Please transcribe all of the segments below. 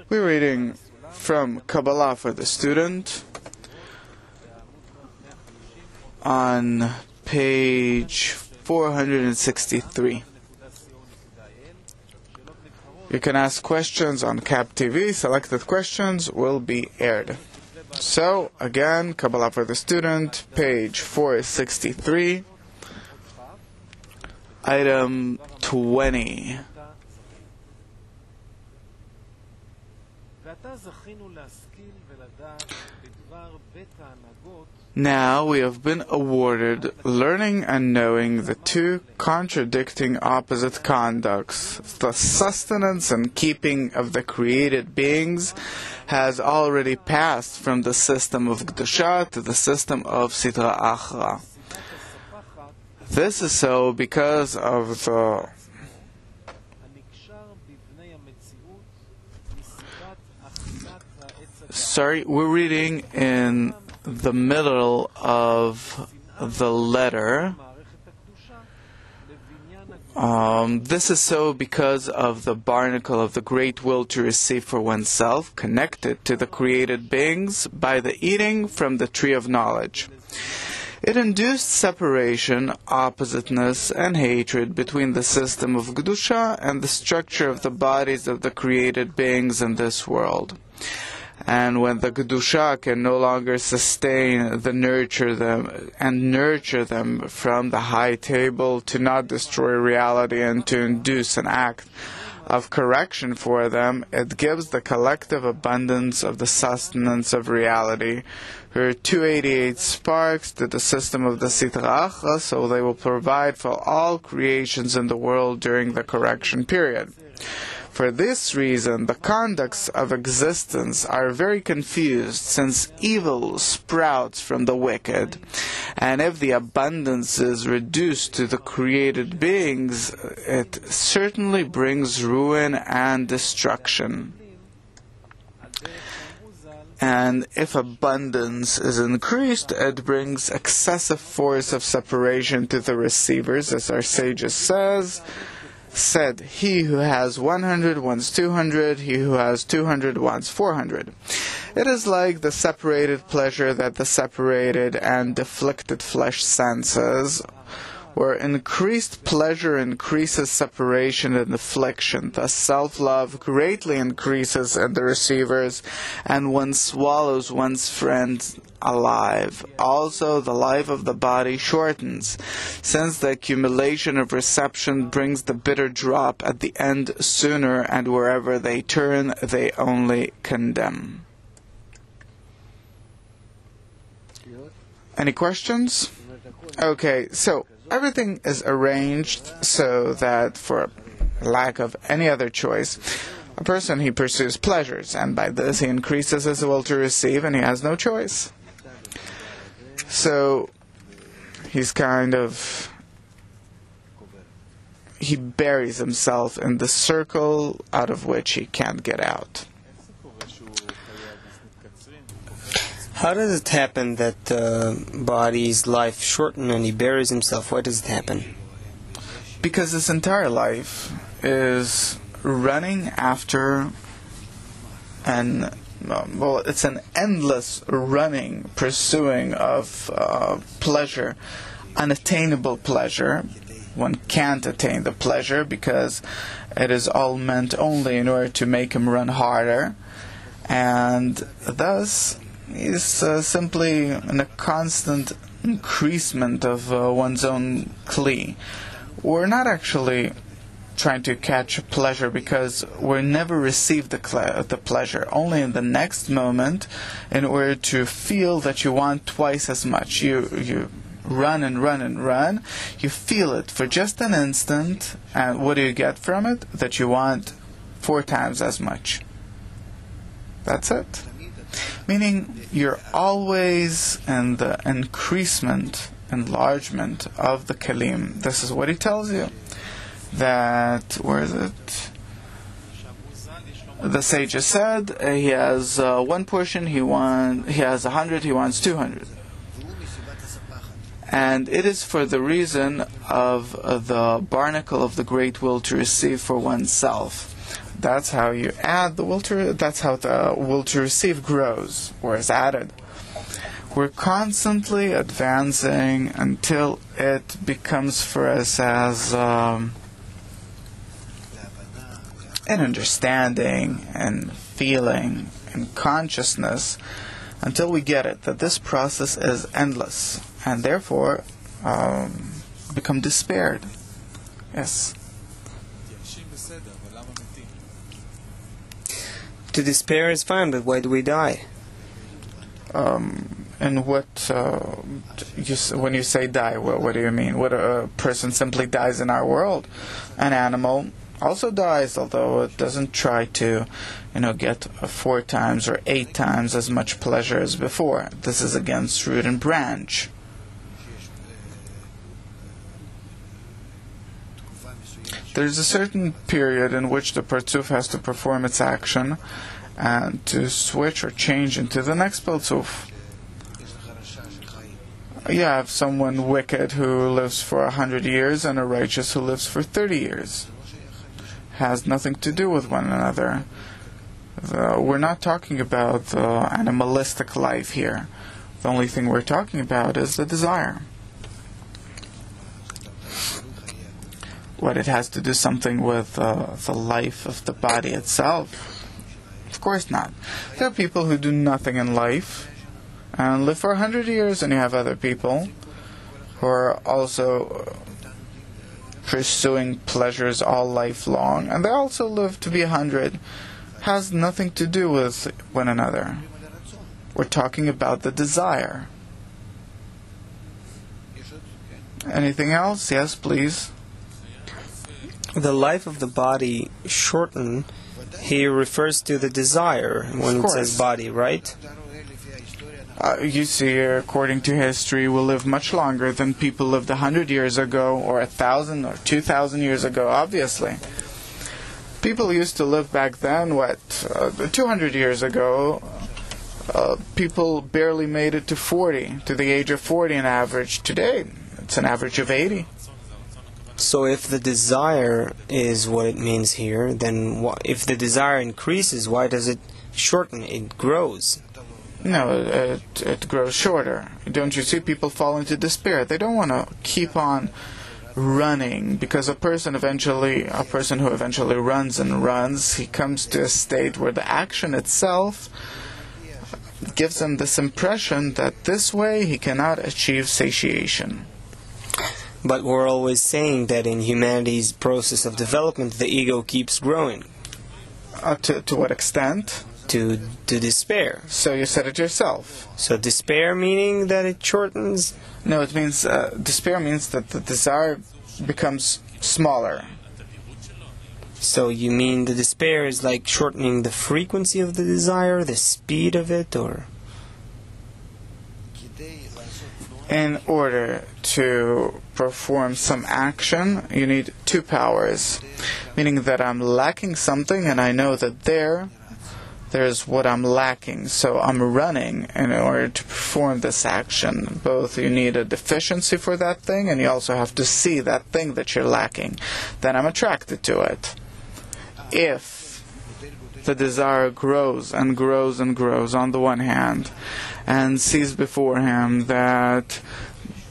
We're reading from Kabbalah for the student on page 463. You can ask questions on Kab TV. Selected questions will be aired. So, again, Kabbalah for the student, page 463, item 20. Now we have been awarded learning and knowing the two contradicting opposite conducts. The sustenance and keeping of the created beings has already passed from the system of Kedusha to the system of Sitra Achra. This is so because of the we're reading in the middle of the letter. This is so because of the barnacle of the great will to receive for oneself, connected to the created beings by the eating from the tree of knowledge. It induced separation, oppositeness, and hatred between the system of Kedusha and the structure of the bodies of the created beings in this world. And when the Kedusha can no longer sustain nurture them from the high table to not destroy reality and to induce an act of correction for them, it gives the collective abundance of the sustenance of reality, her 288 sparks to the system of the Sitra Achra, so they will provide for all creations in the world during the correction period. For this reason, the conducts of existence are very confused, since evil sprouts from the wicked. And if the abundance is reduced to the created beings, it certainly brings ruin and destruction. And if abundance is increased, it brings excessive force of separation to the receivers, as our sages said, he who has 100 wants 200, he who has 200 wants 400. It is like the separated pleasure that the separated and afflicted flesh senses, where increased pleasure increases separation and affliction. Thus self-love greatly increases in the receivers, and one swallows one's friend alive. Also, the life of the body shortens, since the accumulation of reception brings the bitter drop at the end sooner, and wherever they turn, they only condemn. Any questions? Okay, so everything is arranged so that, for lack of any other choice, a person, he pursues pleasures, and by this he increases his will to receive, and he has no choice. So he buries himself in the circle out of which he can't get out. How does it happen that the body's life shortens and he buries himself? Why does it happen? Because his entire life is running after it's an endless running, pursuing of pleasure, unattainable pleasure. One can't attain the pleasure because it is all meant only in order to make him run harder, and thus is simply in a constant increasement of one's own kli. We're not actually trying to catch pleasure because we never receive the pleasure, only in the next moment, in order to feel that you want twice as much. You run and run and run, you feel it for just an instant, and what do you get from it? That you want 4 times as much. That's it. Meaning you're always in the enlargement of the kalim. This is what he tells you. That, where is it? The sages said he has one portion, he has 100, he wants 200. And it is for the reason of the barnacle of the great will to receive for oneself. That's how you add the will to. That's how the will to receive grows or is added. We're constantly advancing until it becomes for us as an understanding and feeling and consciousness, until we get it, that this process is endless, and therefore become despaired. Yes. To despair is fine, but why do we die? And what, when you say die, what do you mean? What, a person simply dies in our world? An animal also dies, although it doesn't try to, get 4 times or 8 times as much pleasure as before. This is against root and branch. There's a certain period in which the Partzuf has to perform its action and to switch or change into the next Partzuf. You have someone wicked who lives for 100 years and a righteous who lives for 30 years. Has nothing to do with one another. We're not talking about the animalistic life here. The only thing we're talking about is the desire. What, it has to do something with the life of the body itself? Of course not. There are people who do nothing in life and live for 100 years, and you have other people who are also pursuing pleasures all life long, and they also live to be 100. Has nothing to do with one another. We're talking about the desire. Anything else? Yes, please. The life of the body shortened, he refers to the desire when it says body, right? You see, according to history, we'll live much longer than people lived 100 years ago, or 1,000 or 2,000 years ago, obviously. People used to live back then, 200 years ago, people barely made it to 40, to the age of 40 on average. Today, it's an average of 80. So if the desire is what it means here, then if the desire increases, why does it shorten? It grows. No, it grows shorter. Don't you see, people fall into despair. They don't want to keep on running, because a person who eventually runs and runs, he comes to a state where the action itself gives him this impression that this way he cannot achieve satiation. But we're always saying that in humanity's process of development, the ego keeps growing. To what extent? To despair. So you said it yourself. So despair meaning that it shortens? No, it means despair means that the desire becomes smaller. So you mean the despair is like shortening the frequency of the desire, the speed of it, or? In order to perform some action, you need 2 powers. Meaning that I'm lacking something, and I know that there's what I'm lacking. So I'm running in order to perform this action. Both you need a deficiency for that thing, and you also have to see that thing that you're lacking. Then I'm attracted to it. If the desire grows and grows and grows on the one hand, and sees before him that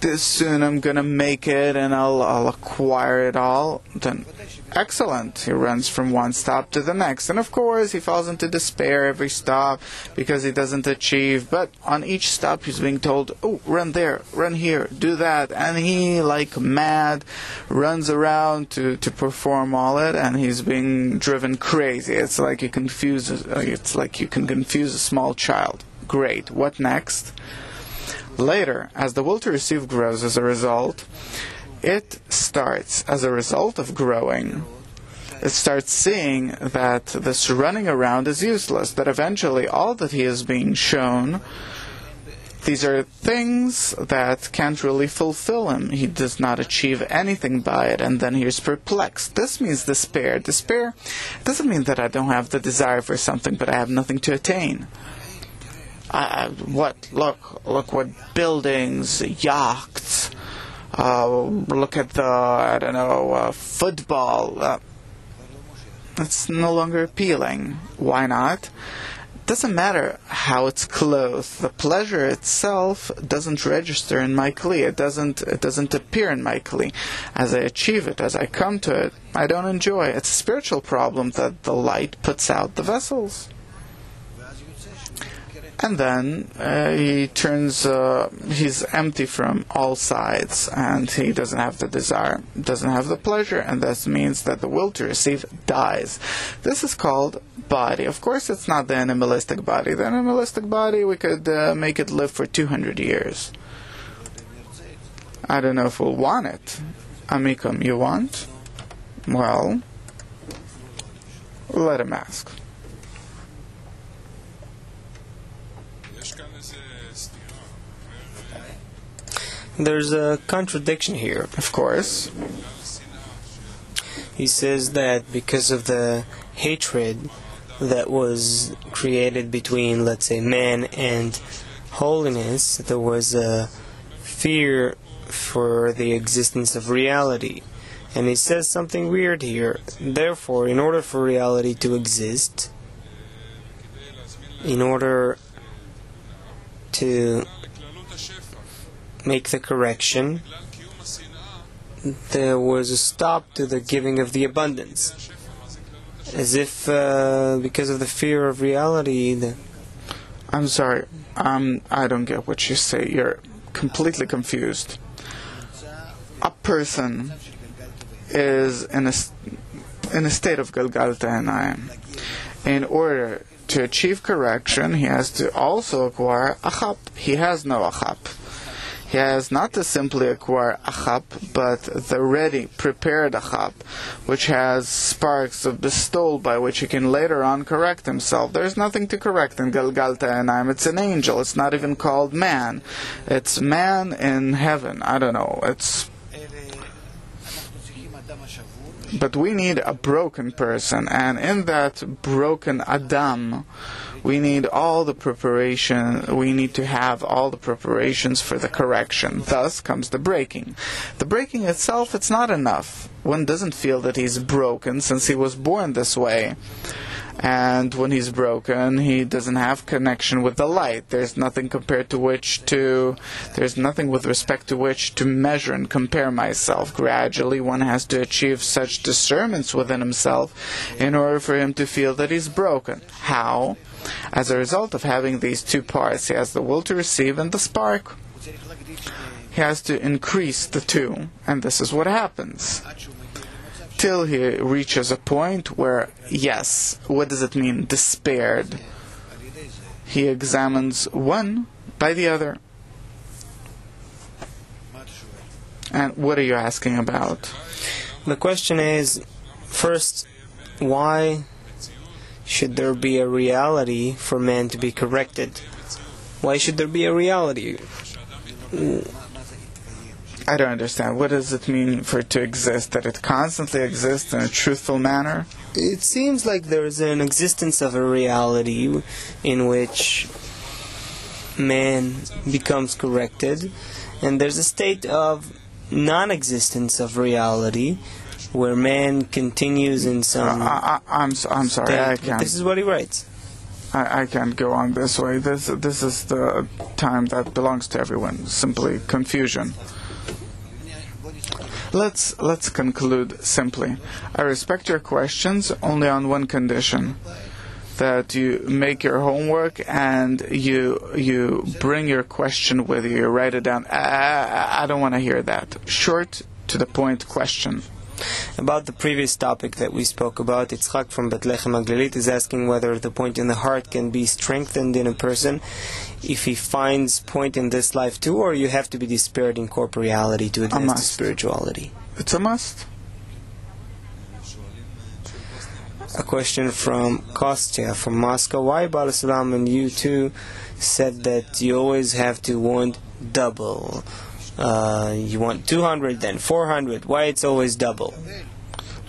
this soon I'm going to make it and I'll acquire it all, then excellent. He runs from one stop to the next. And of course, he falls into despair every stop because he doesn't achieve. But on each stop, he's being told, oh, run there, run here, do that. And he, like mad, runs around to perform all it, and he's being driven crazy. It's like you can confuse a small child. Great. What next? Later, as the will to receive grows as a result, it starts, as a result of growing, it starts seeing that this running around is useless, that eventually all that he is being shown, these are things that can't really fulfill him. He does not achieve anything by it, and then he's perplexed. This means despair. Despair doesn't mean that I don't have the desire for something, but I have nothing to attain. Look what buildings, yachts, look at the, football. It's no longer appealing. Why not? Doesn't matter how it's clothed. The pleasure itself doesn't register in my kli. It doesn't appear in my kli. As I achieve it, as I come to it, I don't enjoy it. It's a spiritual problem that the light puts out the vessels. And then he turns, he's empty from all sides, and he doesn't have the desire, doesn't have the pleasure, and this means that the will to receive dies. This is called body. Of course, it's not the animalistic body. The animalistic body, we could make it live for 200 years. I don't know if we'll want it. Amikam, you want? Well, let him ask. There's a contradiction here. Of course. He says that because of the hatred that was created between, let's say, man and holiness, there was a fear for the existence of reality. And he says something weird here. Therefore, in order for reality to exist, in order to make the correction, there was a stop to the giving of the abundance. As if because of the fear of reality... I'm sorry, I don't get what you say. You're completely confused. A person is in a state of Galgal Ta'anayim. In order to achieve correction, he has to also acquire achap. He has no achap. He has not to simply acquire achap, but the ready, prepared achap, which has sparks of bestowal by which he can later on correct himself. There's nothing to correct in Galgal Ta'anayim. It's an angel. It's not even called man. It's man in heaven. I don't know. But we need a broken person, and in that broken Adam, we need all the preparation, we need to have all the preparations for the correction. Thus comes the breaking. The breaking itself, it's not enough. One doesn't feel that he's broken since he was born this way. And when he's broken, he doesn't have connection with the light. There's nothing there's nothing with respect to which to measure and compare myself. Gradually, one has to achieve such discernments within himself in order for him to feel that he's broken. How? As a result of having these two parts, he has the will to receive and the spark. He has to increase the two, and this is what happens. Till he reaches a point where, yes, what does it mean? Despaired. He examines one by the other. And what are you asking about? The question is, first, why should there be a reality for man to be corrected? Why should there be a reality? I don't understand. What does it mean for it to exist? That it constantly exists in a truthful manner? It seems like there is an existence of a reality in which man becomes corrected, and there's a state of non-existence of reality where man continues in some... I'm sorry, I can't. This is what he writes. I can't go on this way. This is the time that belongs to everyone. Simply confusion. Let's conclude simply. I respect your questions only on one condition: that you make your homework and you bring your question with you. You write it down. I don't want to hear that. Short, to the point question. About the previous topic that we spoke about, Yitzchak from Bethlehem Aglilit is asking whether the point in the heart can be strengthened in a person if he finds point in this life too, or you have to be despaired in corporeality to advance to spirituality. It's a must. A question from Kostya from Moscow. Why Baal Salam and you too said that you always have to want double? You want 200, then 400. Why it's always double?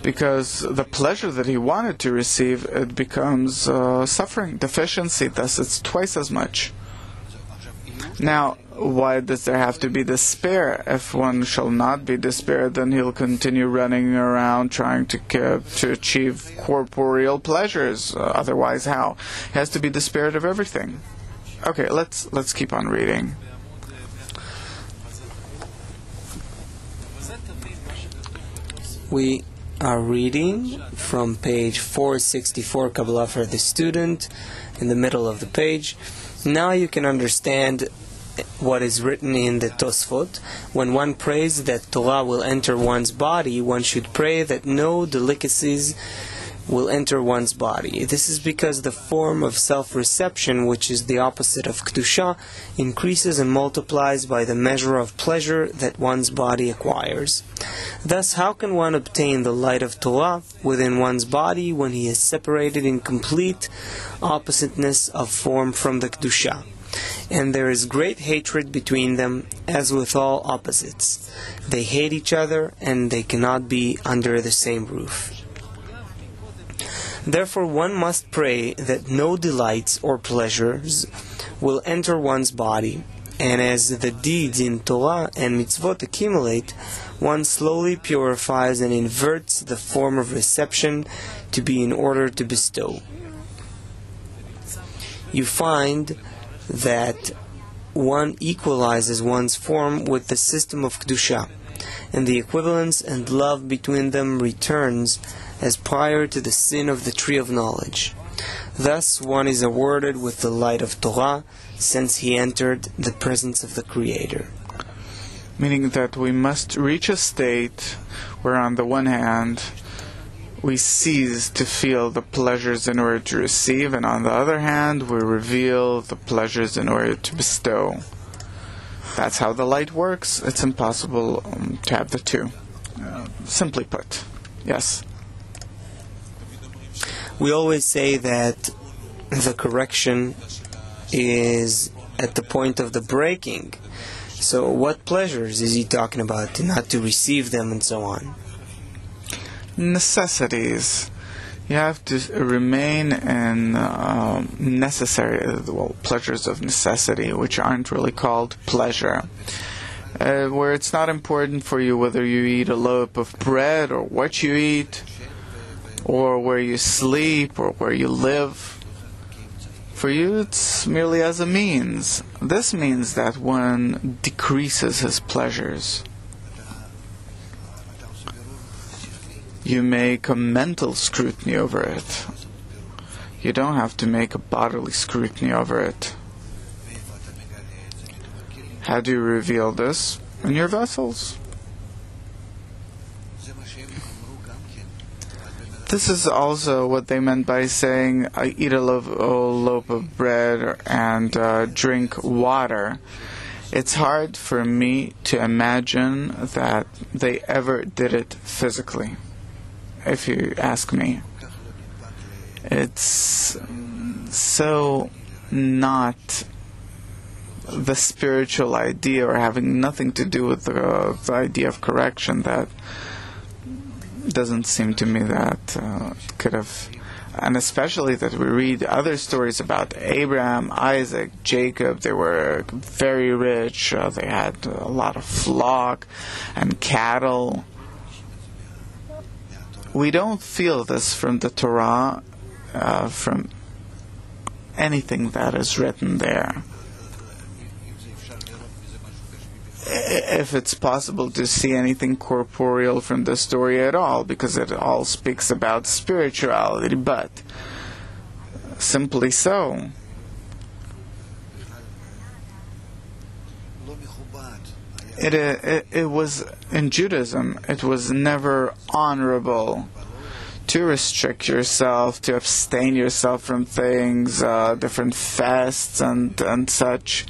Because the pleasure that he wanted to receive, it becomes suffering, deficiency. Thus, it's twice as much. Now, why does there have to be despair? If one shall not be despaired, then he'll continue running around trying to achieve corporeal pleasures. Otherwise, how? He has to be despaired of everything. Okay, let's keep on reading. We are reading from page 464, Kabbalah for the student, in the middle of the page. Now you can understand what is written in the Tosfot. When one prays that Torah will enter one's body, one should pray that no delicacies will enter one's body. This is because the form of self-reception, which is the opposite of Kedusha, increases and multiplies by the measure of pleasure that one's body acquires. Thus, how can one obtain the light of Torah within one's body when he is separated in complete oppositeness of form from the Kedusha? And there is great hatred between them, as with all opposites. They hate each other, and they cannot be under the same roof. Therefore, one must pray that no delights or pleasures will enter one's body, and as the deeds in Torah and mitzvot accumulate, one slowly purifies and inverts the form of reception to be in order to bestow. You find that one equalizes one's form with the system of Kedusha, and the equivalence and love between them returns as prior to the sin of the tree of knowledge. Thus one is awarded with the light of Torah, since he entered the presence of the Creator. Meaning that we must reach a state where on the one hand we cease to feel the pleasures in order to receive, and on the other hand we reveal the pleasures in order to bestow. That's how the light works. It's impossible to have the two. Simply put. Yes? We always say that the correction is at the point of the breaking. So what pleasures is he talking about? Not to receive them and so on. Necessities. You have to remain in pleasures of necessity, which aren't really called pleasure. Where it's not important for you whether you eat a loaf of bread or what you eat, or where you sleep, or where you live. For you, it's merely as a means. This means that one decreases his pleasures. You make a mental scrutiny over it. You don't have to make a bodily scrutiny over it. How do you reveal this? In your vessels. This is also what they meant by saying, eat a loaf of bread and drink water. It's hard for me to imagine that they ever did it physically, if you ask me. It's so not the spiritual idea, or having nothing to do with the idea of correction, that doesn't seem to me that could have. And especially that we read other stories about Abraham, Isaac, Jacob. They were very rich. They had a lot of flock and cattle. We don't feel this from the Torah, from anything that is written there. If it's possible to see anything corporeal from the story at all, because it all speaks about spirituality, but simply so. It was, in Judaism, it was never honorable to restrict yourself, to abstain yourself from things, different fasts and such.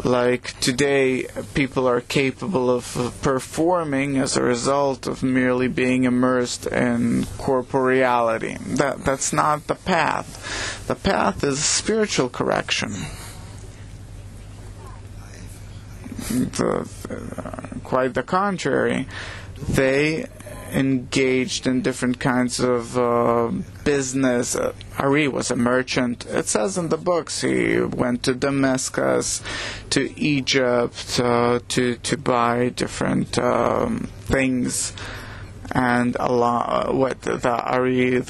Like today, people are capable of performing as a result of merely being immersed in corporeality. That's not the path. The path is spiritual correction. Quite the contrary. They engaged in different kinds of business. Ari was a merchant. It says in the books he went to Damascus, to Egypt, to buy different things. And the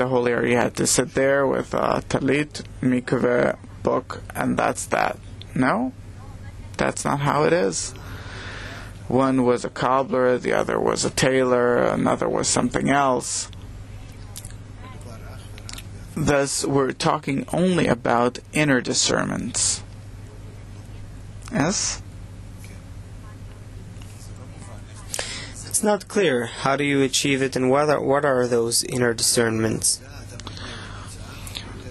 holy Ari had to sit there with a talit, mikveh, book, and that's that. No, that's not how it is. One was a cobbler, the other was a tailor, another was something else. Thus, we're talking only about inner discernments. Yes? It's not clear. How do you achieve it, and what are those inner discernments?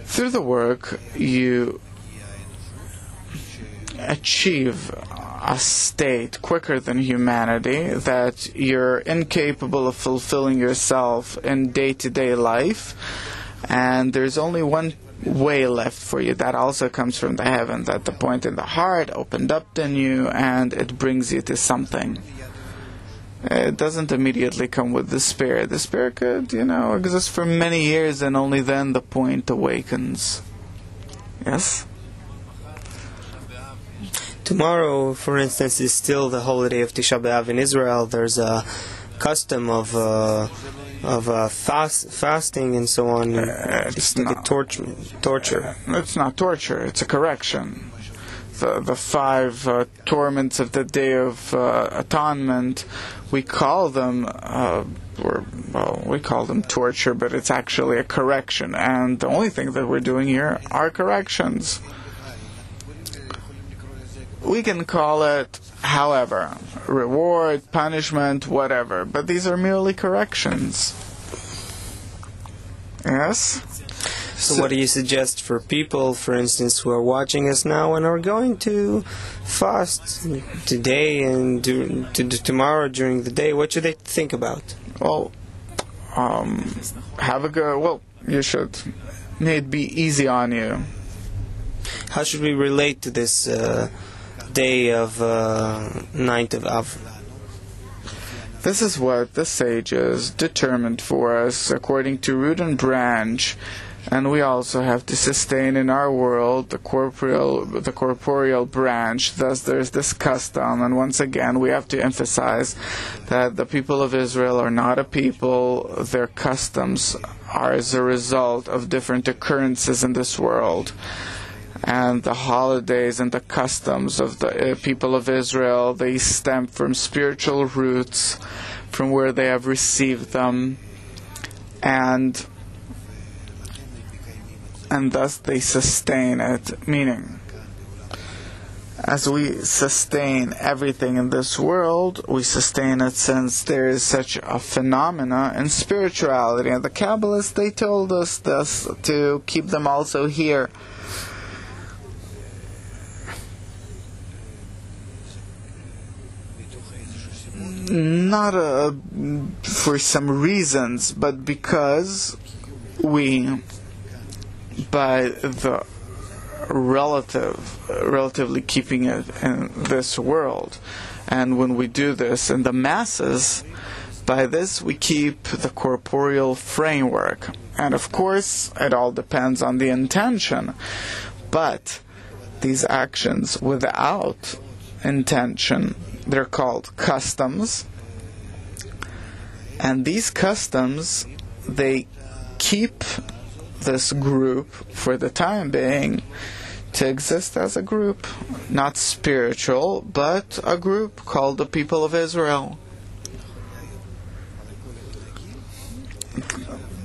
Through the work, you achieve a state quicker than humanity that you're incapable of fulfilling yourself in day-to-day life, and there's only one way left for you. That also comes from the heavens, at the point in the heart opened up in you, and it brings you to something. It doesn't immediately come with the spirit. The spirit could, exist for many years, and only then the point awakens. Yes? Tomorrow, for instance, is still the holiday of Tisha B'Av in Israel. There's a custom of fasting and so on. It's not torture. It's not torture. It's a correction. The 5 torments of the Day of Atonement, we call them torture, but it's actually a correction. And the only thing that we're doing here are corrections. We can call it, however, reward, punishment, whatever, but these are merely corrections. Yes? So what do you suggest for people, for instance, who are watching us now and are going to fast today and tomorrow during the day? What should they think about? Well, you should. May it be easy on you. How should we relate to this day of 9th of Av? This is what the sages determined for us according to root and branch, and we also have to sustain in our world the corporeal branch. Thus there's this custom, and once again we have to emphasize that the people of Israel are not a people. Their customs are as a result of different occurrences in this world. And the holidays and the customs of the people of Israel, they stem from spiritual roots, from where they have received them, and thus they sustain it. Meaning, as we sustain everything in this world, we sustain it since there is such a phenomena in spirituality. And the Kabbalists, they told us this to keep them also here. Not for some reasons, but because we, by the relatively keeping it in this world, and when we do this in the masses, by this we keep the corporeal framework. And of course, it all depends on the intention. But these actions without intention, they're called customs, and these customs, they keep this group for the time being to exist as a group, not spiritual, but a group called the people of Israel.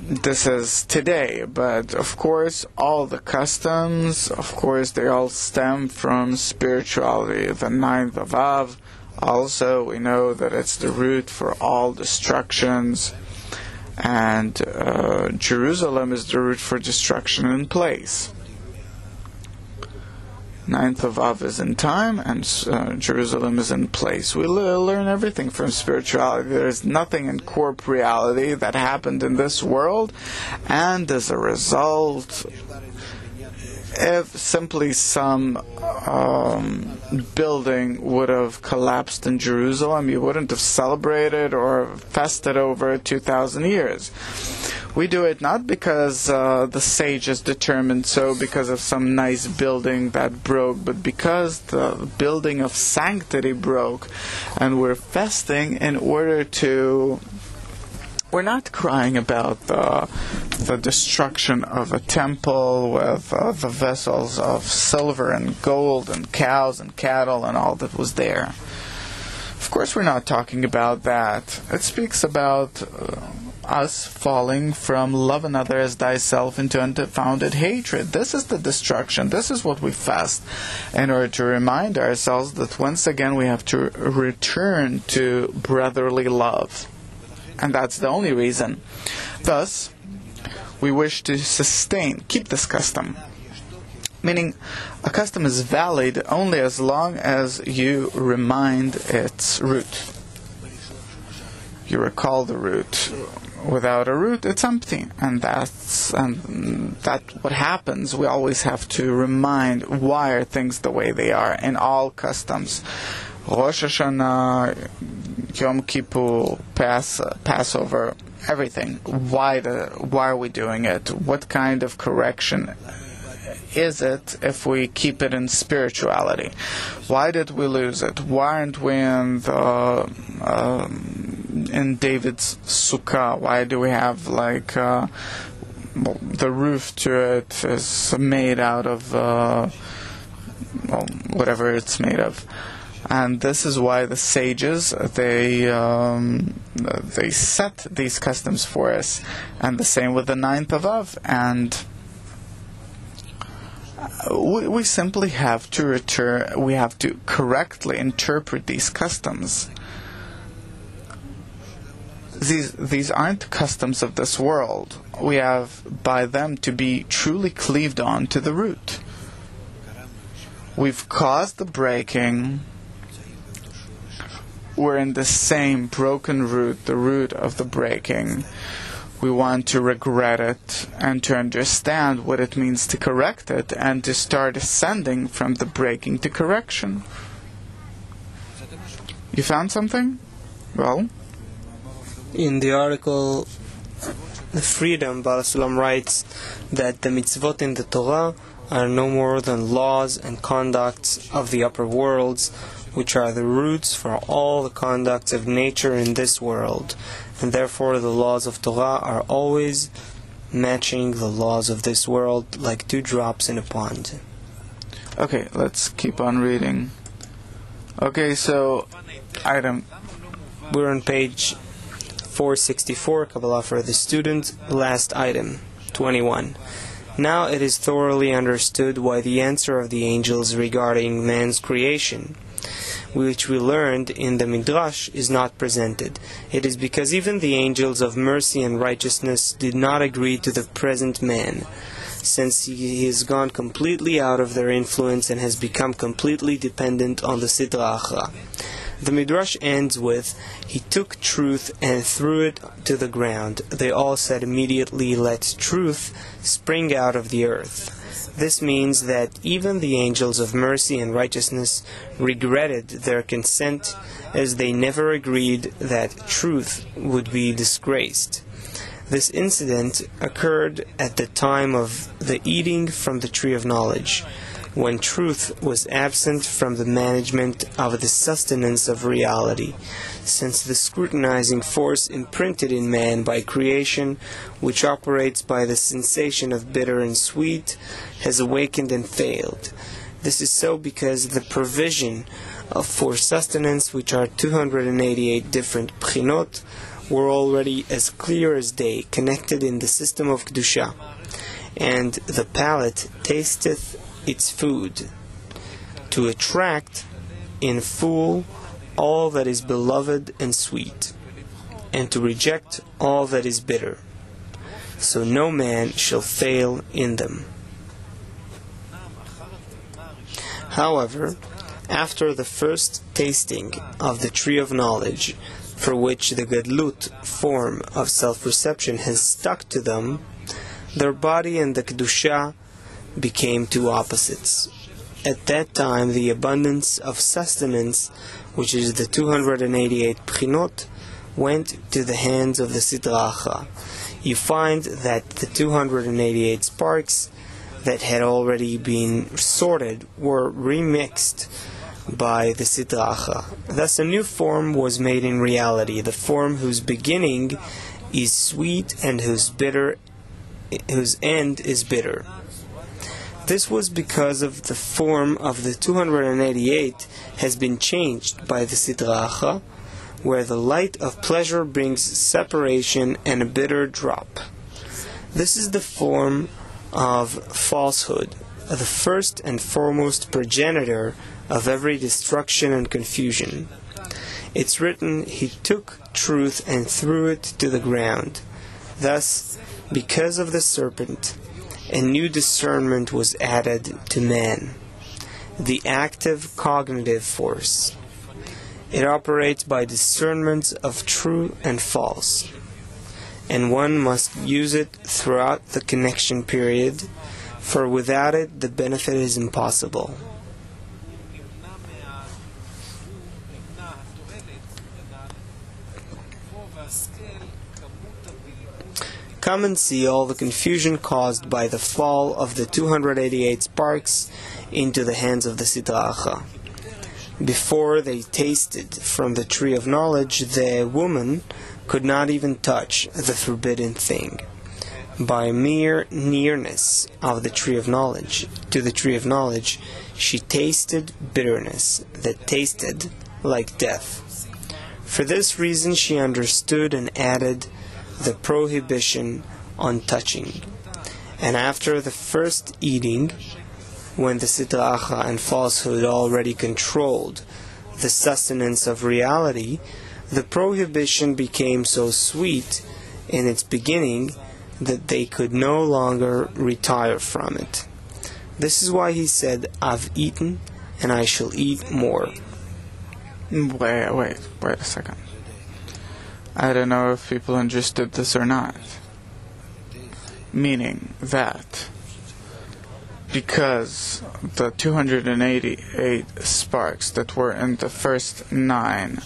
This is today, but of course all the customs, of course they all stem from spirituality. The 9th of Av, also we know that it's the root for all destructions, and Jerusalem is the root for destruction in place. Ninth of Av is in time, and Jerusalem is in place. We learn everything from spirituality. There is nothing in corporeality that happened in this world, and as a result, if simply some building would have collapsed in Jerusalem, you wouldn't have celebrated or fested over 2,000 years. We do it not because the sages determined so, because of some nice building that broke, but because the building of sanctity broke, and we're festing in order to... We're not crying about the destruction of a temple with the vessels of silver and gold and cows and cattle and all that was there. Of course we're not talking about that. It speaks about us falling from love another as thyself into unfounded hatred. This is the destruction. This is what we fast in order to remind ourselves that once again we have to return to brotherly love. And that's the only reason. Thus, we wish to keep this custom. Meaning, a custom is valid only as long as you remind its root. You recall the root. Without a root, it's empty. And that's what happens. We always have to remind why are things the way they are in all customs. Rosh Hashanah, Yom Kippur, Passover, everything. Why are we doing it? What kind of correction is it if we keep it in spirituality? Why did we lose it? Why aren't we in David's sukkah? Why do we have the roof to it is made out of whatever it's made of? And this is why the sages, they set these customs for us. And the same with the 9th of Av. And we simply have to we have to correctly interpret these customs. These aren't customs of this world. We have by them to be truly cleaved on to the root. We've caused the breaking. We're in the same broken root, the root of the breaking. We want to regret it and to understand what it means to correct it and to start ascending from the breaking to correction. You found something? Well? In the article, The Freedom, Baal Sulam writes that the mitzvot in the Torah are no more than laws and conducts of the upper worlds, which are the roots for all the conducts of nature in this world, and therefore the laws of Torah are always matching the laws of this world like 2 drops in a pond. Okay, let's keep on reading. Okay, so we're on page 464, Kabbalah for the student, last item, 21. Now it is thoroughly understood why the answer of the angels regarding man's creation, which we learned in the Midrash, is not presented. It is because even the angels of mercy and righteousness did not agree to the present man, since he has gone completely out of their influence and has become completely dependent on the Sitra Achra. The Midrash ends with, "He took truth and threw it to the ground. They all said immediately, 'Let truth spring out of the earth.'" This means that even the angels of mercy and righteousness regretted their consent, as they never agreed that truth would be disgraced. This incident occurred at the time of the eating from the tree of knowledge, when truth was absent from the management of the sustenance of reality, since the scrutinizing force imprinted in man by creation, which operates by the sensation of bitter and sweet, has awakened and failed. This is so because the provision for sustenance, which are 288 different pchinot, were already as clear as day, connected in the system of Kedusha, and the palate tasteth its food, to attract in full all that is beloved and sweet, and to reject all that is bitter, so no man shall fail in them. However, after the first tasting of the tree of knowledge, for which the gadlut form of self-perception has stuck to them, their body and the kedusha became two opposites. At that time, the abundance of sustenance, which is the 288 pchinot, went to the hands of the Sidra Achra. You find that the 288 sparks that had already been sorted were remixed by the Sidra Achra. Thus a new form was made in reality, the form whose beginning is sweet and whose end is bitter. This was because of the form of the 288 has been changed by the Sidra Achra, where the light of pleasure brings separation and a bitter drop. This is the form of falsehood, the first and foremost progenitor of every destruction and confusion. It's written, "He took truth and threw it to the ground." Thus, because of the serpent, a new discernment was added to man, the active cognitive force. It operates by discernment of true and false, and one must use it throughout the connection period, for without it the benefit is impossible. Come and see all the confusion caused by the fall of the 288 sparks into the hands of the Sidra Achra. Before they tasted from the tree of knowledge, the woman could not even touch the forbidden thing. By mere nearness of the tree of knowledge to the tree of knowledge, she tasted bitterness that tasted like death. For this reason she understood and added the prohibition on touching. And after the first eating, when the Sidra Achra and falsehood already controlled the sustenance of reality, the prohibition became so sweet in its beginning that they could no longer retire from it. This is why he said, "I've eaten and I shall eat more." Wait a second. I don't know if people understood this or not. Meaning that because the 288 sparks that were in the first 9,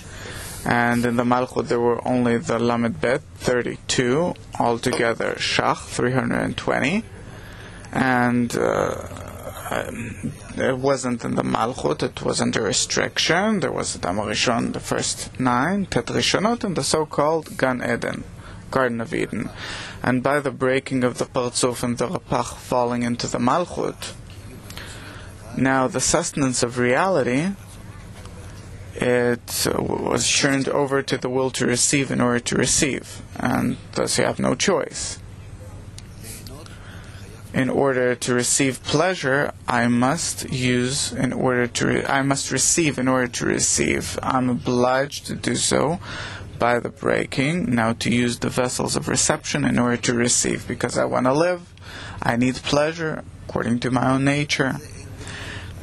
and in the Malchut there were only the Lamed Bet, 32, altogether Shach, 320, and it wasn't in the Malchut, it was under restriction. There was Adam Rishon, the first 9, Tet Rishonot, and the so-called Gan Eden, Garden of Eden. And by the breaking of the Partzuf and the Rapach falling into the Malchut, now the sustenance of reality, it was turned over to the will to receive in order to receive, and thus you have no choice. In order to receive pleasure, I must receive in order to receive. I'm obliged to do so by the breaking, now to use the vessels of reception in order to receive, because I want to live, I need pleasure according to my own nature.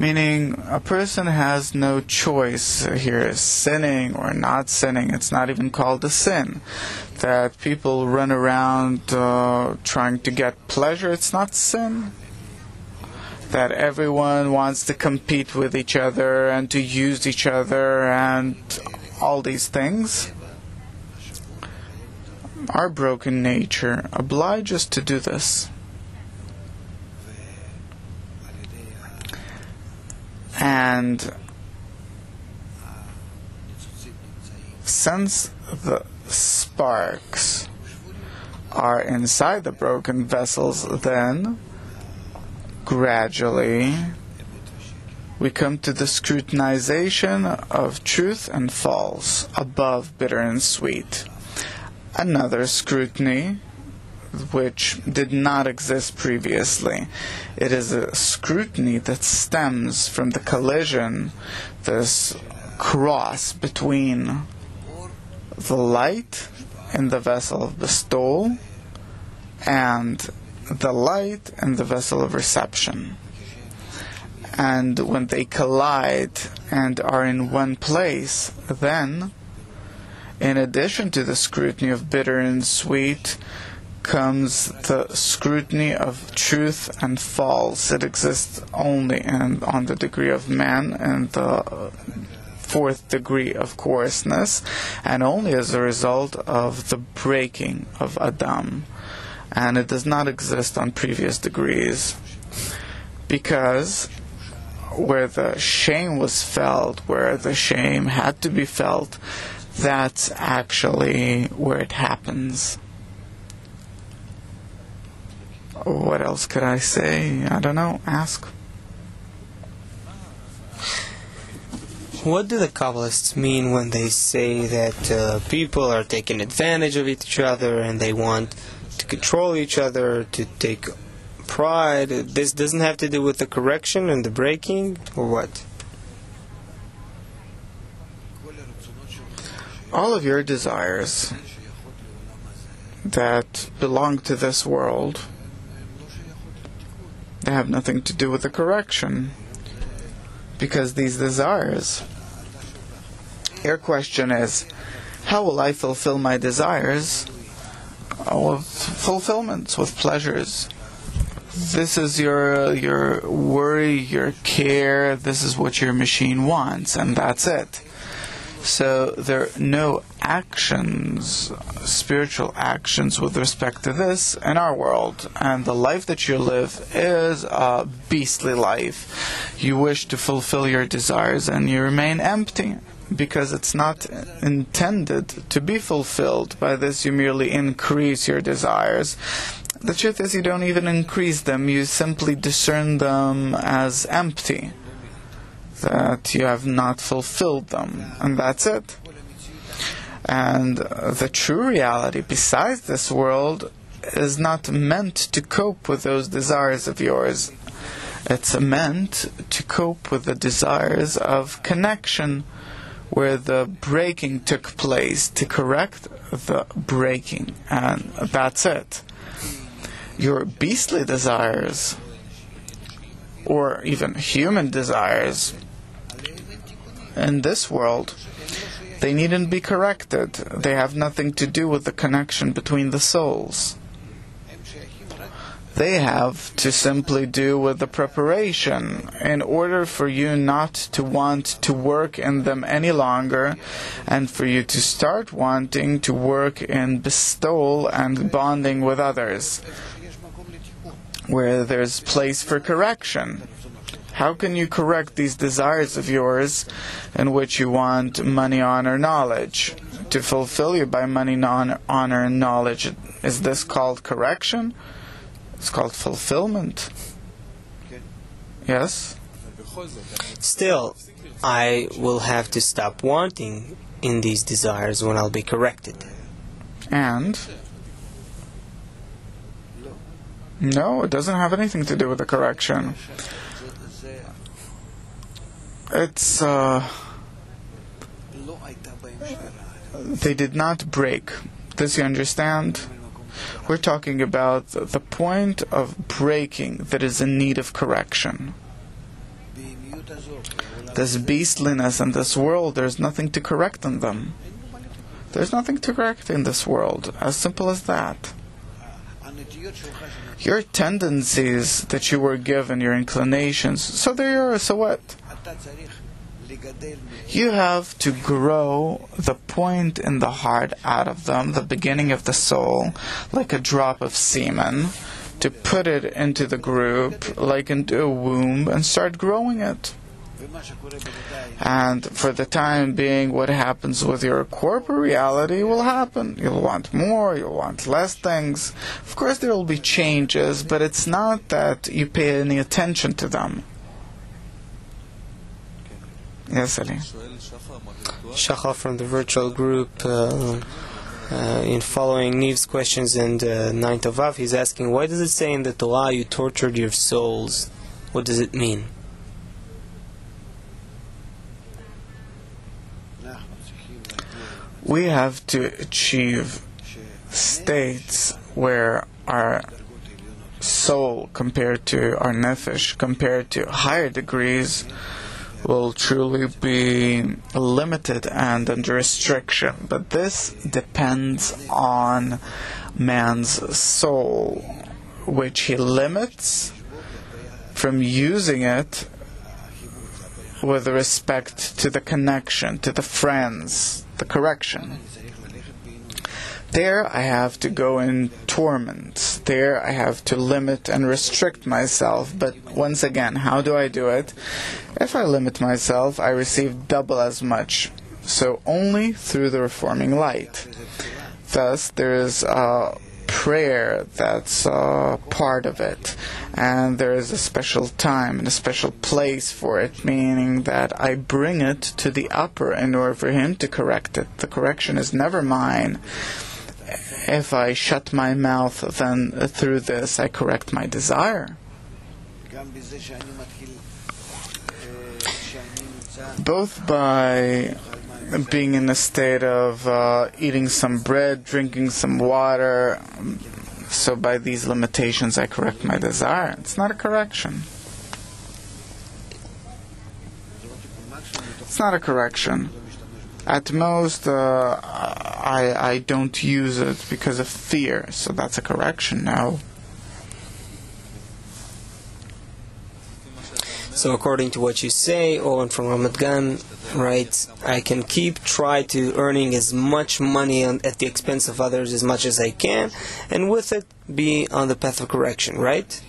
Meaning, a person has no choice here, sinning or not sinning. It's not even called a sin. That people run around trying to get pleasure, it's not sin. That everyone wants to compete with each other and to use each other and all these things. Our broken nature obliges us to do this. And since the sparks are inside the broken vessels, then gradually we come to the scrutinization of truth and false, above bitter and sweet. Another scrutiny which did not exist previously. It is a scrutiny that stems from the collision, this cross between the light in the vessel of bestowal and the light in the vessel of reception. And when they collide and are in one place, then, in addition to the scrutiny of bitter and sweet, comes the scrutiny of truth and false. It exists only on the degree of man and the fourth degree of coarseness, and only as a result of the breaking of Adam. And it does not exist on previous degrees, because where the shame was felt, where the shame had to be felt, that's actually where it happens. What else could I say? I don't know. Ask. What do the Kabbalists mean when they say that people are taking advantage of each other and they want to control each other, to take pride? This doesn't have to do with the correction and the breaking, or what? All of your desires that belong to this world, they have nothing to do with the correction, because these desires, your question is, how will I fulfill my desires? With fulfillments, with pleasures. This is your worry, your care, this is what your machine wants, and that's it. So there are no actions, spiritual actions with respect to this in our world. And the life that you live is a beastly life. You wish to fulfill your desires and you remain empty, because it's not intended to be fulfilled. By this you merely increase your desires. The truth is you don't even increase them, you simply discern them as empty, that you have not fulfilled them, and that's it. And the true reality besides this world is not meant to cope with those desires of yours. It's meant to cope with the desires of connection, where the breaking took place, to correct the breaking, and that's it. Your beastly desires, or even human desires, in this world, they needn't be corrected. They have nothing to do with the connection between the souls. They have to simply do with the preparation in order for you not to want to work in them any longer, and for you to start wanting to work in bestowal and bonding with others, where there's place for correction. How can you correct these desires of yours in which you want money, honor, knowledge to fulfill you by money, honor, and knowledge? Is this called correction? It's called fulfillment. Yes? Still, I will have to stop wanting in these desires when I'll be corrected. And? No, it doesn't have anything to do with the correction. It's, they did not break. This you understand? We're talking about the point of breaking that is in need of correction. This beastliness in this world, there's nothing to correct in them. There's nothing to correct in this world. As simple as that. Your tendencies that you were given, your inclinations, so they are, so what? You have to grow the point in the heart out of them, the beginning of the soul, like a drop of semen, to put it into the group, like into a womb, and start growing it. And for the time being, what happens with your corporate reality will happen. You'll want more, you'll want less things. Of course there will be changes, but it's not that you pay any attention to them. Yes, Ali. Shachar from the virtual group, in following Neve's questions and 9th of Av, he's asking, why does it say in the Torah you tortured your souls? What does it mean? We have to achieve states where our soul compared to our nefesh, compared to higher degrees, will truly be limited and under restriction. But this depends on man's soul, which he limits from using it with respect to the connection, to the friends, the correction. There I have to go in torment. There I have to limit and restrict myself. But once again, how do I do it? If I limit myself, I receive double as much. So only through the reforming light. Thus, there is a prayer that's part of it. And there is a special time and a special place for it, meaning that I bring it to the upper in order for him to correct it. The correction is never mine. If I shut my mouth, then through this I correct my desire. Both by being in a state of eating some bread, drinking some water, so by these limitations I correct my desire. It's not a correction. It's not a correction. At most, I don't use it because of fear, so that's a correction, no. So according to what you say, Owen from Ramat Gan writes, I can try to earning as much money at the expense of others as much as I can, and with it be on the path of correction, right?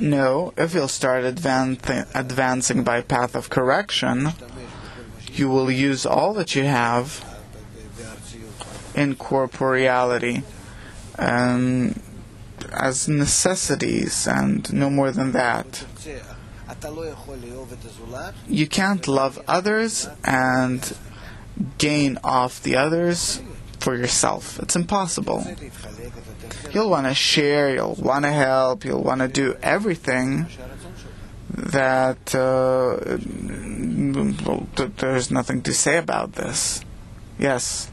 No, if you'll start advancing by path of correction, you will use all that you have in corporeality as necessities and no more than that. You can't love others and gain off the others for yourself. It's impossible. You'll want to share, you'll want to help, you'll want to do everything that there's nothing to say about this. Yes.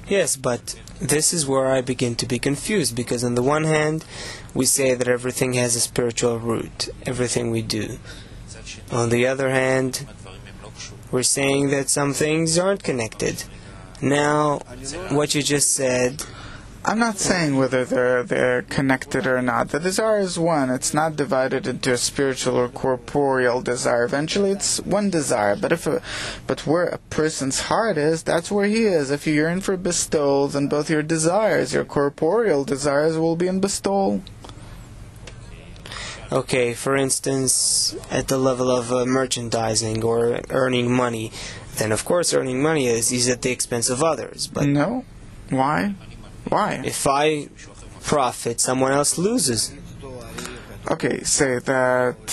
Yes, but this is where I begin to be confused, because on the one hand, we say that everything has a spiritual root, everything we do. On the other hand, we're saying that some things aren't connected. Now, what you just said, I'm not saying whether they're connected or not. The desire is one. It's not divided into a spiritual or corporeal desire. Eventually, it's one desire. But where a person's heart is, that's where he is. If you yearn for bestowal, then both your desires, your corporeal desires, will be in bestowal. Okay, for instance, at the level of merchandising or earning money, then of course earning money is at the expense of others. But no. Why? Why? If I profit, someone else loses. Okay, say that,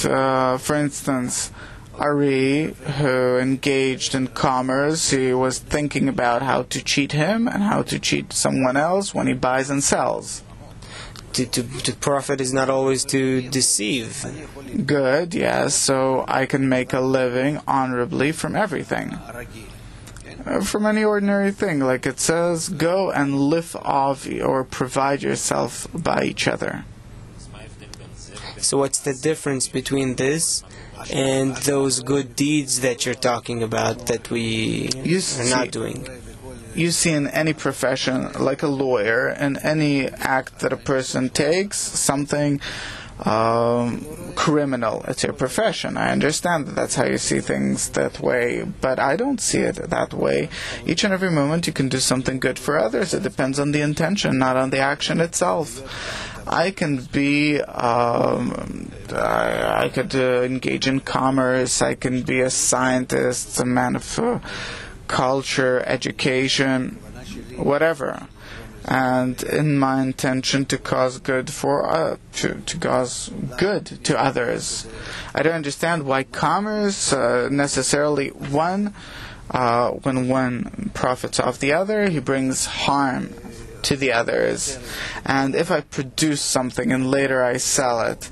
for instance, Ari, who engaged in commerce, he was thinking about how to cheat him and how to cheat someone else when he buys and sells. To profit is not always to deceive. Good, yes, so I can make a living honorably from everything. From any ordinary thing, like it says, go and live off or provide yourself by each other. So what's the difference between this and those good deeds that you're talking about that we are not doing? You see in any profession, like a lawyer, in any act that a person takes, something criminal. It's your profession. I understand that that's how you see things that way, but I don't see it that way. Each and every moment you can do something good for others. It depends on the intention, not on the action itself. I can be, I could engage in commerce, I can be a scientist, a man of culture, education, whatever. And in my intention to cause good to cause good to others. I don't understand why commerce necessarily when one profits off the other, he brings harm to the others. And if I produce something and later I sell it,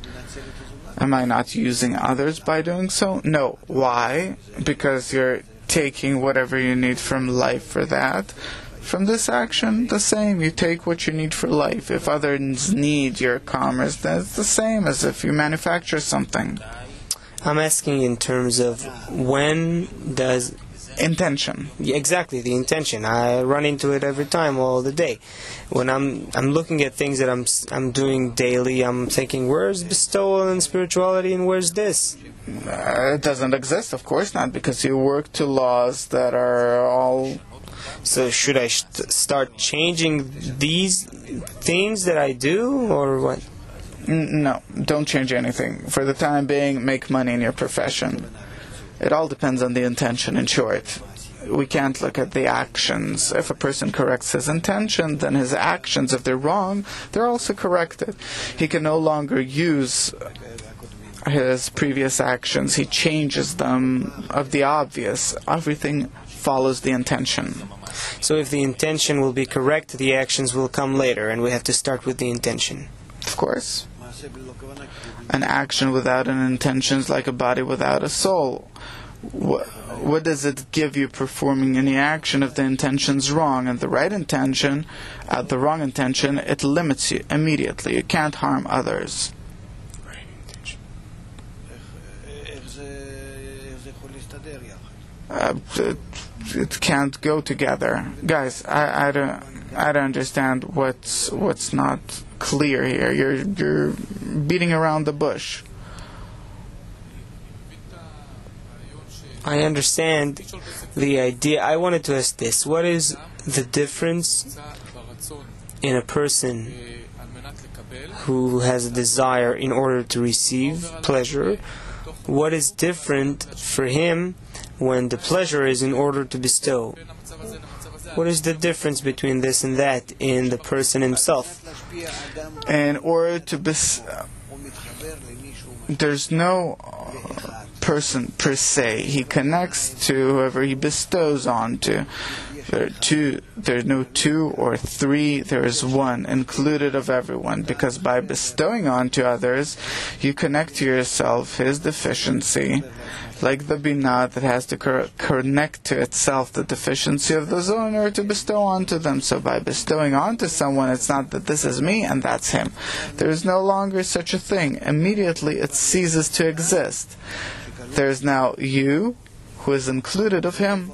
am I not using others by doing so? No. Why? Because you're taking whatever you need from life for that, from this action, the same. You take what you need for life. If others need your commerce, then it's the same as if you manufacture something. I'm asking in terms of when does... Intention. Yeah, exactly, the intention. I run into it every time, all the day. When I'm looking at things that I'm doing daily, I'm thinking, where's bestowal and spirituality, and where's this? It doesn't exist, of course not, because you work to laws that are all... So should I start changing these things that I do, or what? No, don't change anything. For the time being, make money in your profession. It all depends on the intention, in short. We can't look at the actions. If a person corrects his intention, then his actions, if they're wrong, they're also corrected. He can no longer use his previous actions. He changes them of the obvious. Everything follows the intention. So if the intention will be correct, the actions will come later, and we have to start with the intention. Of course. An action without an intention is like a body without a soul. What does it give you performing any action if the intention's wrong? And the right intention, the wrong intention, it limits you immediately. You can't harm others. It can't go together. Guys, I don't understand what's not clear here. You're beating around the bush. I understand the idea. I wanted to ask this. What is the difference in a person who has a desire in order to receive pleasure? What is different for him when the pleasure is in order to bestow? What is the difference between this and that in the person himself? In order to bestow, there's no person per se. He connects to whoever he bestows onto. There are no two or three, there is one, included of everyone, because by bestowing onto others, you connect to yourself his deficiency, like the binah that has to connect to itself the deficiency of the zone in order to bestow onto them. So by bestowing onto someone, it's not that this is me and that's him. There is no longer such a thing. Immediately it ceases to exist. There is now you, who is included of him.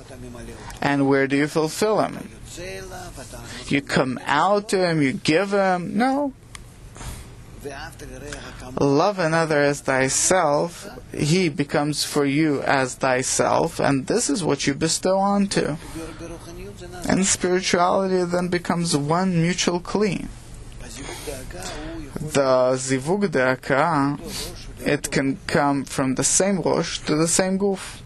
And where do you fulfill him? You come out to him, you give him? No. Love another as thyself. He becomes for you as thyself, and this is what you bestow onto. And spirituality then becomes one mutual kli. The zivug de'aka, it can come from the same rosh to the same guf,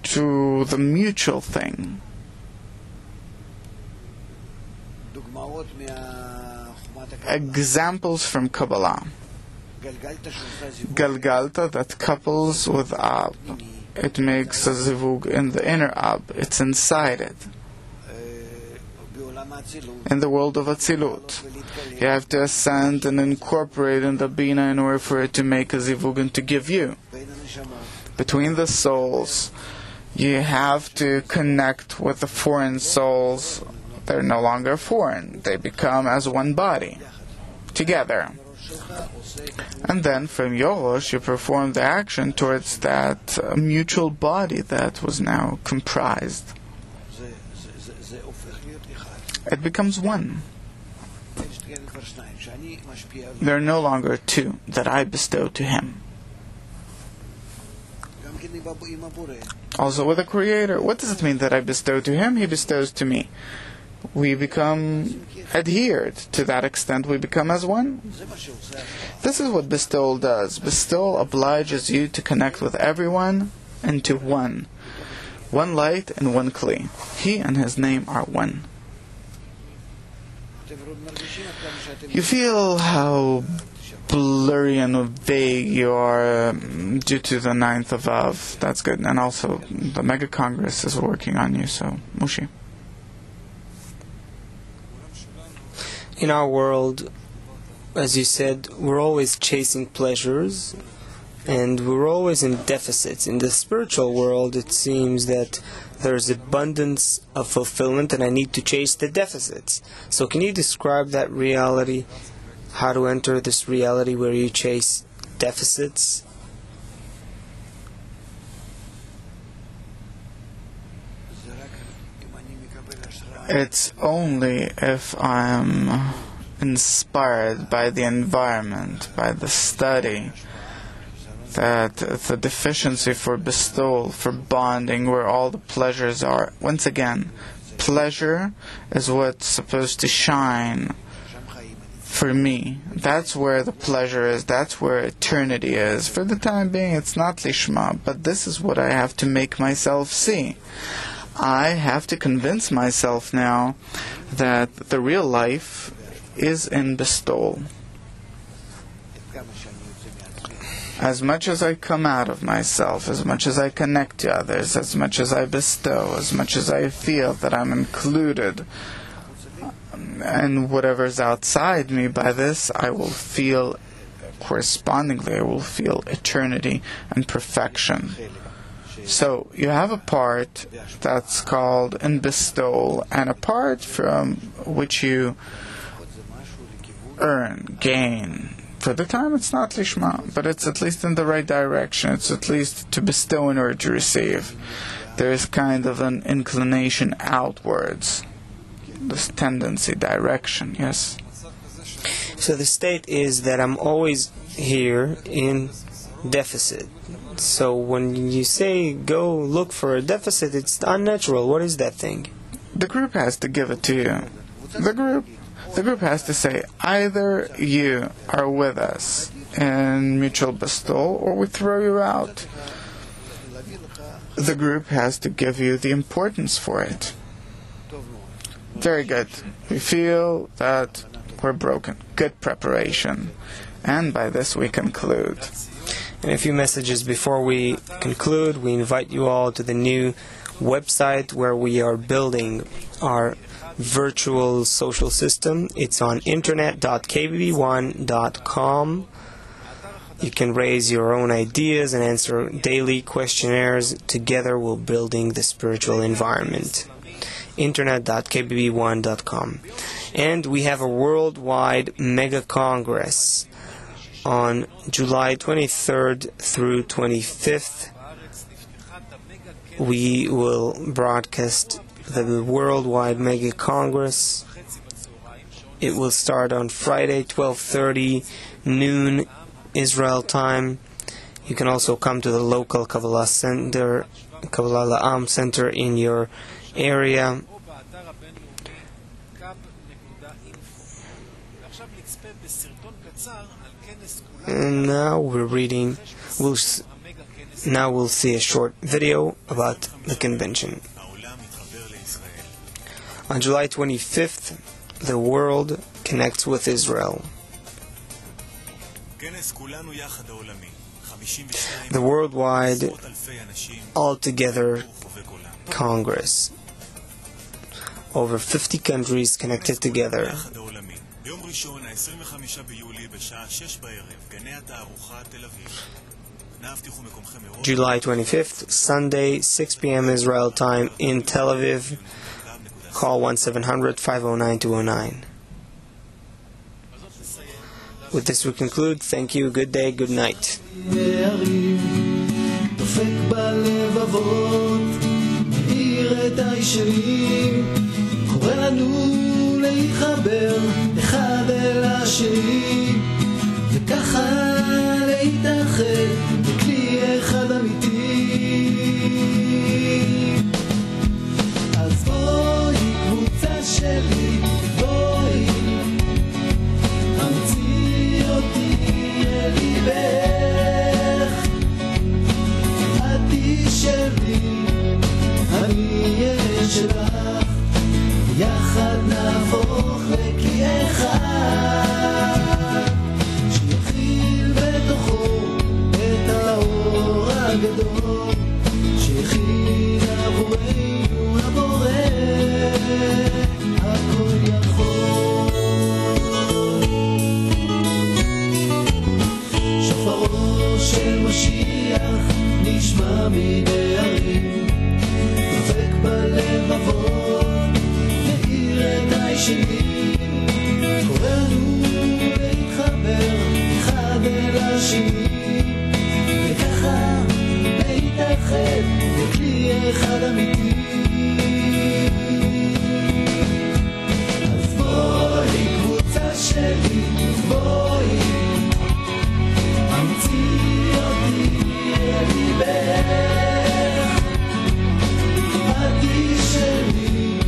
to the mutual thing. Examples from Kabbalah. Galgalta, that couples with Ab. It makes a zivug in the inner Ab. It's inside it. In the world of Atzilut, you have to ascend and incorporate in the Bina in order for it to make a zivug and to give you. Between the souls, you have to connect with the foreign souls. They're no longer foreign. They become as one body, together. And then from Yosh, you perform the action towards that mutual body that was now comprised. It becomes one. There are no longer two that I bestow to him. Also with the Creator, what does it mean that I bestow to him? He bestows to me. We become adhered. To that extent, we become as one. This is what bestowal does. Bestowal obliges you to connect with everyone into one. One light and one kli. He and his name are one. You feel how blurry and vague you are due to the 9th of Av. That's good. And also, the Mega Congress is working on you, so Mushi. In our world, as you said, we're always chasing pleasures, and we're always in deficits. In the spiritual world, it seems that there's abundance of fulfillment, and I need to chase the deficits. So can you describe that reality? How to enter this reality where you chase deficits? It's only if I'm inspired by the environment, by the study, that the deficiency for bestowal, for bonding, where all the pleasures are. Once again, pleasure is what's supposed to shine for me. That's where the pleasure is. That's where eternity is. For the time being, it's not lishma, but this is what I have to make myself see. I have to convince myself now that the real life is in bestowal. As much as I come out of myself, as much as I connect to others, as much as I bestow, as much as I feel that I'm included in whatever's outside me, by this I will feel, correspondingly, I will feel eternity and perfection. So you have a part that's called in bestowal, and a part from which you earn, gain. For the time it's not lishma, but it's at least in the right direction. It's at least to bestow in order to receive. There is kind of an inclination outwards. This tendency, direction, yes. So the state is that I'm always here in deficit. So when you say go look for a deficit, it's unnatural. What is that thing? The group has to give it to you. The group has to say, either you are with us in mutual bestowal, or we throw you out. The group has to give you the importance for it. Very good. We feel that we're broken. Good preparation. And by this we conclude. And a few messages before we conclude. We invite you all to the new website where we are building our virtual social system. It's on internet.kbb1.com. You can raise your own ideas and answer daily questionnaires. Together we're building the spiritual environment. internet.kbb1.com. And we have a worldwide mega congress on July 23rd through 25th. We will broadcast the worldwide mega congress. It will start on Friday, 12:30 noon Israel time. You can also come to the local Kabbalah center, Kabbalah center in your area. And now we'll see a short video about the convention. On July 25th, the world connects with Israel. The worldwide all-together Congress. Over 50 countries connected together. July 25th, Sunday, 6 p.m. Israel time in Tel Aviv. Call 1-700-509-209. With this we conclude. Thank you, good day, good night. בכלי אחד אמיתי. אז בואי קבוצה שלי, בואי אמציא אותי אל ליבך. את היא שלי, אני אהיה שלך, יחד נהפוך לכלי אחד. בואי אמצי אותי אל ליבך עדי שלי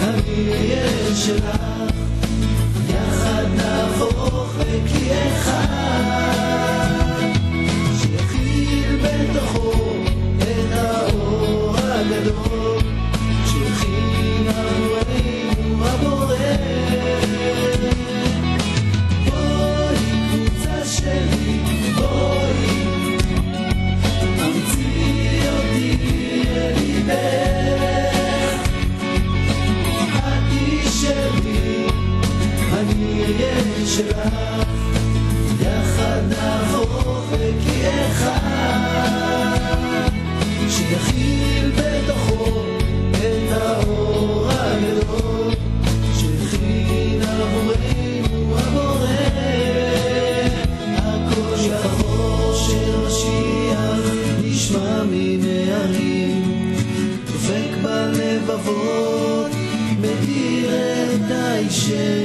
אני אהיה שלך יחד נהפוך לכאחד שיכיל בתוכו את האור הגדול שהכין עבורנו הבורא בואי קבוצה שלי בואי אמצי אותי אל ליבך עדי שלי אני אהיה שלך יחד נהפוך לכאחד שיכיל בתוכו את האור הגדול שהכין עבורנו הבורא הכל שחור של משיח נשמע מנהרים דופק בלבבות מאיר את הישר